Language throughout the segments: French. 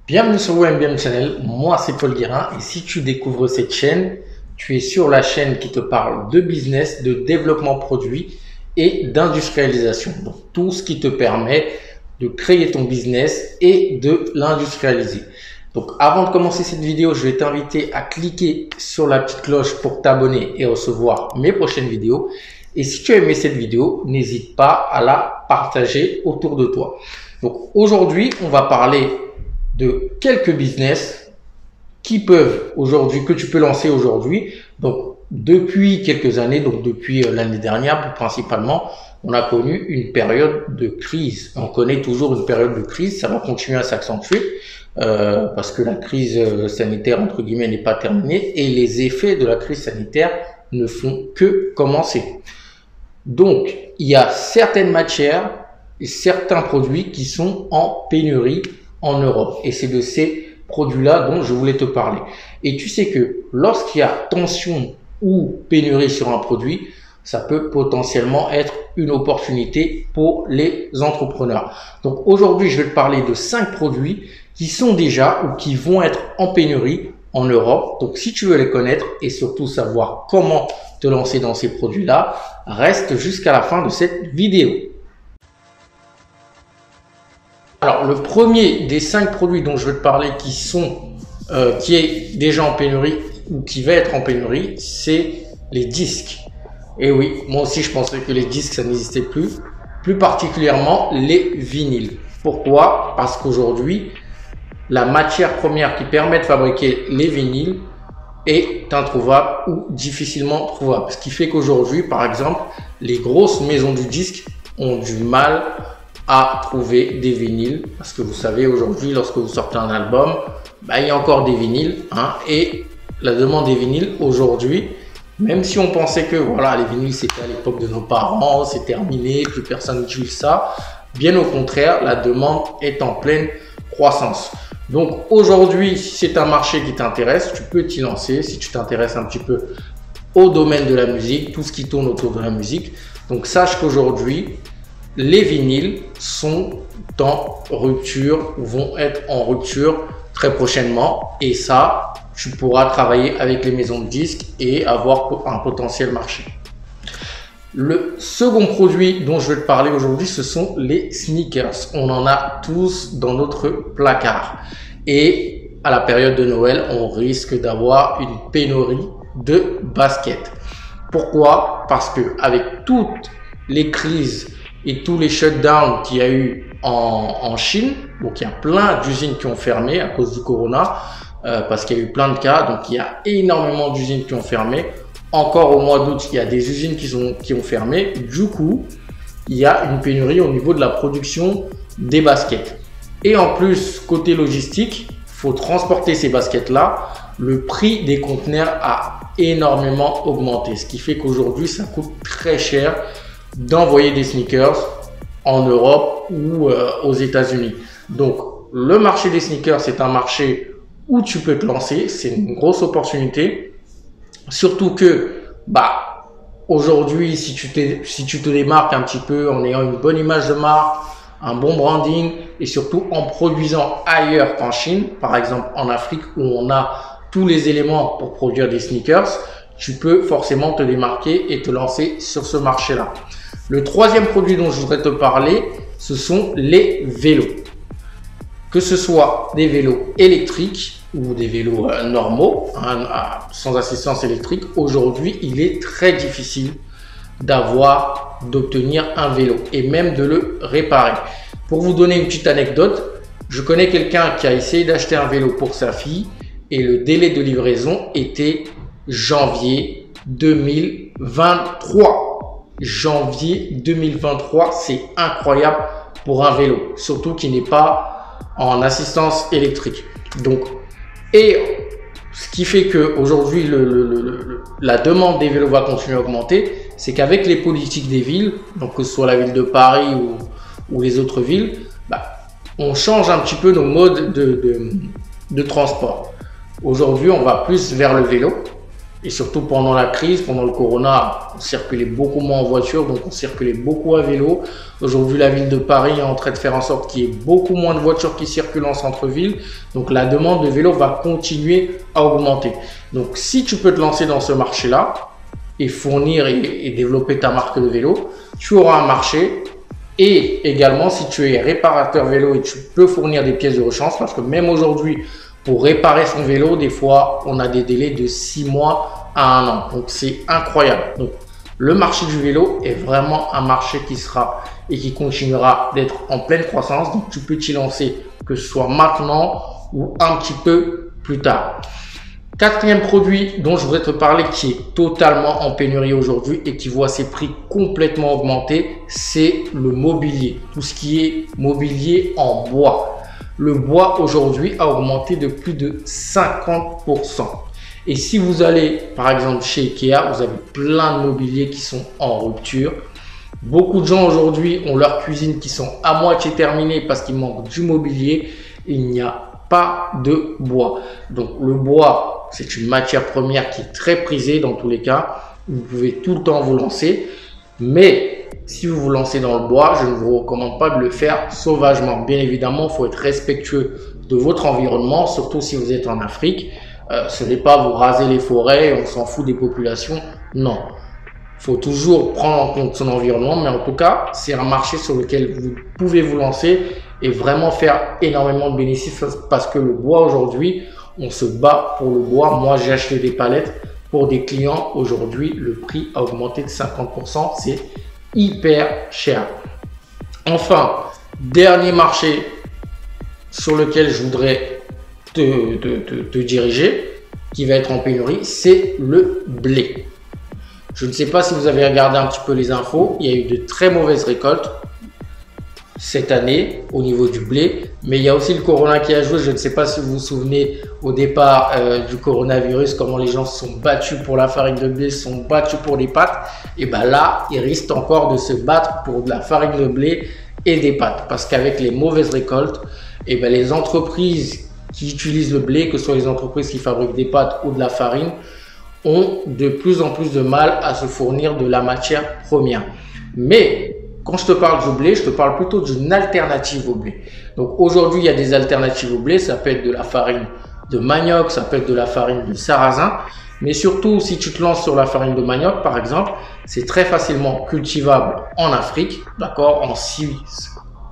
Bienvenue sur WMBM Channel, moi c'est Paul Guérin et si tu découvres cette chaîne, tu es sur la chaîne qui te parle de business, de développement produit et d'industrialisation. Donc tout ce qui te permet de créer ton business et de l'industrialiser. Donc avant de commencer cette vidéo, je vais t'inviter à cliquer sur la petite cloche pour t'abonner et recevoir mes prochaines vidéos. Et si tu as aimé cette vidéo, n'hésite pas à la partager autour de toi. Donc aujourd'hui, on va parler de quelques business qui peuvent aujourd'hui, que tu peux lancer aujourd'hui. Donc, depuis quelques années, donc depuis l'année dernière, plus principalement, on a connu une période de crise. On connaît toujours une période de crise. Ça va continuer à s'accentuer parce que la crise sanitaire, entre guillemets, n'est pas terminée et les effets de la crise sanitaire ne font que commencer. Donc, il y a certaines matières et certains produits qui sont en pénurie en Europe. Et c'est de ces produits-là dont je voulais te parler. Et tu sais que lorsqu'il y a tension ou pénurie sur un produit, ça peut potentiellement être une opportunité pour les entrepreneurs. Donc aujourd'hui, je vais te parler de 5 produits qui sont déjà ou qui vont être en pénurie en Europe. Donc si tu veux les connaître et surtout savoir comment te lancer dans ces produits-là, reste jusqu'à la fin de cette vidéo. Alors, le premier des 5 produits dont je veux te parler qui est déjà en pénurie ou qui va être en pénurie, c'est les disques. Et oui, moi aussi je pensais que les disques ça n'existait plus, plus particulièrement les vinyles. Pourquoi? Parce qu'aujourd'hui, la matière première qui permet de fabriquer les vinyles est introuvable ou difficilement trouvable. Ce qui fait qu'aujourd'hui, par exemple, les grosses maisons du disque ont du mal à trouver des vinyles parce que vous savez aujourd'hui lorsque vous sortez un album, il y a encore des vinyles et la demande des vinyles aujourd'hui, même si on pensait que voilà les vinyles c'était à l'époque de nos parents, c'est terminé, plus personne n'utilise ça, bien au contraire la demande est en pleine croissance. Donc aujourd'hui si c'est un marché qui t'intéresse, tu peux t'y lancer si tu t'intéresses un petit peu au domaine de la musique, tout ce qui tourne autour de la musique. Donc sache qu'aujourd'hui les vinyles sont en rupture, vont être en rupture très prochainement et ça, tu pourras travailler avec les maisons de disques et avoir un potentiel marché. Le second produit dont je vais te parler aujourd'hui, ce sont les sneakers. On en a tous dans notre placard et à la période de Noël, on risque d'avoir une pénurie de baskets. Pourquoi? Parce que avec toutes les crises et tous les shutdowns qu'il y a eu en Chine, donc il y a plein d'usines qui ont fermé à cause du corona, parce qu'il y a eu plein de cas, donc il y a énormément d'usines qui ont fermé. Encore au mois d'août, il y a des usines qui ont fermé. Du coup, il y a une pénurie au niveau de la production des baskets. Et en plus, côté logistique, il faut transporter ces baskets-là. Le prix des conteneurs a énormément augmenté, ce qui fait qu'aujourd'hui, ça coûte très cher d'envoyer des sneakers en Europe ou aux États-Unis. Donc, le marché des sneakers, c'est un marché où tu peux te lancer. C'est une grosse opportunité. Surtout que, aujourd'hui, si tu te démarques un petit peu en ayant une bonne image de marque, un bon branding et surtout en produisant ailleurs qu'en Chine, par exemple en Afrique où on a tous les éléments pour produire des sneakers, tu peux forcément te démarquer et te lancer sur ce marché-là. Le troisième produit dont je voudrais te parler, ce sont les vélos. Que ce soit des vélos électriques ou des vélos normaux, sans assistance électrique, aujourd'hui, il est très difficile d'obtenir un vélo et même de le réparer. Pour vous donner une petite anecdote, je connais quelqu'un qui a essayé d'acheter un vélo pour sa fille et le délai de livraison était janvier 2023. Janvier 2023, c'est incroyable pour un vélo, surtout qui n'est pas en assistance électrique. Donc, et ce qui fait qu'aujourd'hui, la demande des vélos va continuer à augmenter, c'est qu'avec les politiques des villes, donc que ce soit la ville de Paris ou les autres villes, on change un petit peu nos modes de transport. Aujourd'hui, on va plus vers le vélo. Et surtout pendant la crise, pendant le corona, on circulait beaucoup moins en voiture, donc on circulait beaucoup à vélo. Aujourd'hui, la ville de Paris est en train de faire en sorte qu'il y ait beaucoup moins de voitures qui circulent en centre-ville. Donc la demande de vélo va continuer à augmenter. Donc si tu peux te lancer dans ce marché-là et fournir et développer ta marque de vélo, tu auras un marché. Et également, si tu es réparateur vélo et tu peux fournir des pièces de rechange, parce que même aujourd'hui, pour réparer son vélo, des fois, on a des délais de 6 mois à 1 an. Donc, c'est incroyable. Donc, le marché du vélo est vraiment un marché qui sera et qui continuera d'être en pleine croissance. Donc, tu peux t'y lancer, que ce soit maintenant ou un petit peu plus tard. Quatrième produit dont je voudrais te parler qui est totalement en pénurie aujourd'hui et qui voit ses prix complètement augmenter, c'est le mobilier. Tout ce qui est mobilier en bois. Le bois aujourd'hui a augmenté de plus de 50%. Et si vous allez par exemple chez Ikea, vous avez plein de mobiliers qui sont en rupture. Beaucoup de gens aujourd'hui ont leur cuisine qui sont à moitié terminées parce qu'il manque du mobilier. Il n'y a pas de bois. Donc le bois, c'est une matière première qui est très prisée dans tous les cas. Vous pouvez tout le temps vous lancer. Mais si vous vous lancez dans le bois, je ne vous recommande pas de le faire sauvagement. Bien évidemment, il faut être respectueux de votre environnement, surtout si vous êtes en Afrique. Ce n'est pas vous raser les forêts, on s'en fout des populations. Non. Il faut toujours prendre en compte son environnement. Mais en tout cas, c'est un marché sur lequel vous pouvez vous lancer et vraiment faire énormément de bénéfices parce que le bois aujourd'hui, on se bat pour le bois. Moi, j'ai acheté des palettes pour des clients. Aujourd'hui, le prix a augmenté de 50%. C'est hyper cher. Enfin, dernier marché sur lequel je voudrais te diriger, qui va être en pénurie, c'est le blé. Je ne sais pas si vous avez regardé un petit peu les infos. Il y a eu de très mauvaises récoltes cette année au niveau du blé, mais il y a aussi le corona qui a joué. Je ne sais pas si vous vous souvenez au départ du coronavirus, comment les gens se sont battus pour la farine de blé, se sont battus pour les pâtes. Et bien là, ils risquent encore de se battre pour de la farine de blé et des pâtes, parce qu'avec les mauvaises récoltes, et ben les entreprises qui utilisent le blé, que ce soit les entreprises qui fabriquent des pâtes ou de la farine, ont de plus en plus de mal à se fournir de la matière première. Mais quand je te parle du blé, je te parle plutôt d'une alternative au blé. Donc aujourd'hui, il y a des alternatives au blé. Ça peut être de la farine de manioc, ça peut être de la farine de sarrasin. Mais surtout, si tu te lances sur la farine de manioc, par exemple, c'est très facilement cultivable en Afrique. D'accord, en 6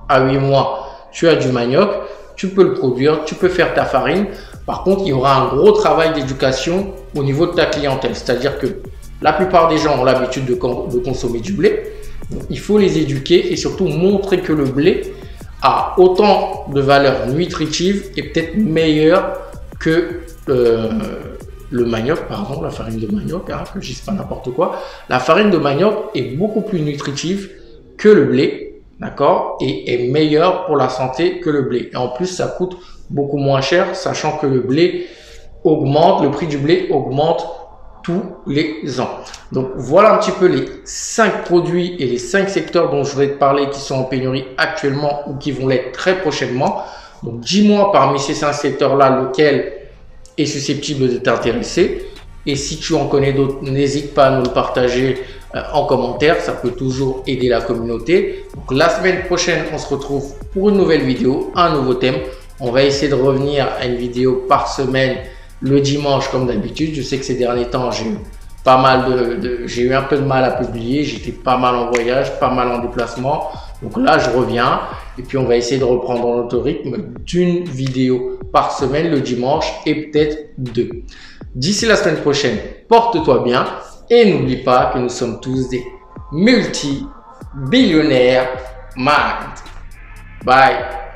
à 8 mois, tu as du manioc. Tu peux le produire, tu peux faire ta farine. Par contre, il y aura un gros travail d'éducation au niveau de ta clientèle. C'est-à-dire que la plupart des gens ont l'habitude de consommer du blé. Donc, il faut les éduquer et surtout montrer que le blé a autant de valeur nutritive et peut-être meilleure que le manioc, pardon, la farine de manioc, hein, que je dise pas n'importe quoi. La farine de manioc est beaucoup plus nutritive que le blé, d'accord, et est meilleure pour la santé que le blé. Et en plus, ça coûte beaucoup moins cher, sachant que le blé augmente, le prix du blé augmente tous les ans. Donc voilà un petit peu les 5 produits et les 5 secteurs dont je voulais te parler qui sont en pénurie actuellement ou qui vont l'être très prochainement. Donc dis-moi parmi ces 5 secteurs-là lequel est susceptible de t'intéresser. Et si tu en connais d'autres, n'hésite pas à nous le partager en commentaire. Ça peut toujours aider la communauté. Donc la semaine prochaine, on se retrouve pour une nouvelle vidéo, un nouveau thème. On va essayer de revenir à une vidéo par semaine le dimanche comme d'habitude. Je sais que ces derniers temps, j'ai eu pas mal j'ai eu un peu de mal à publier. J'étais pas mal en voyage, pas mal en déplacement. Donc là, je reviens et puis on va essayer de reprendre notre rythme d'une vidéo par semaine le dimanche et peut-être 2. D'ici la semaine prochaine, porte-toi bien et n'oublie pas que nous sommes tous des multi-billionnaires mind. Bye.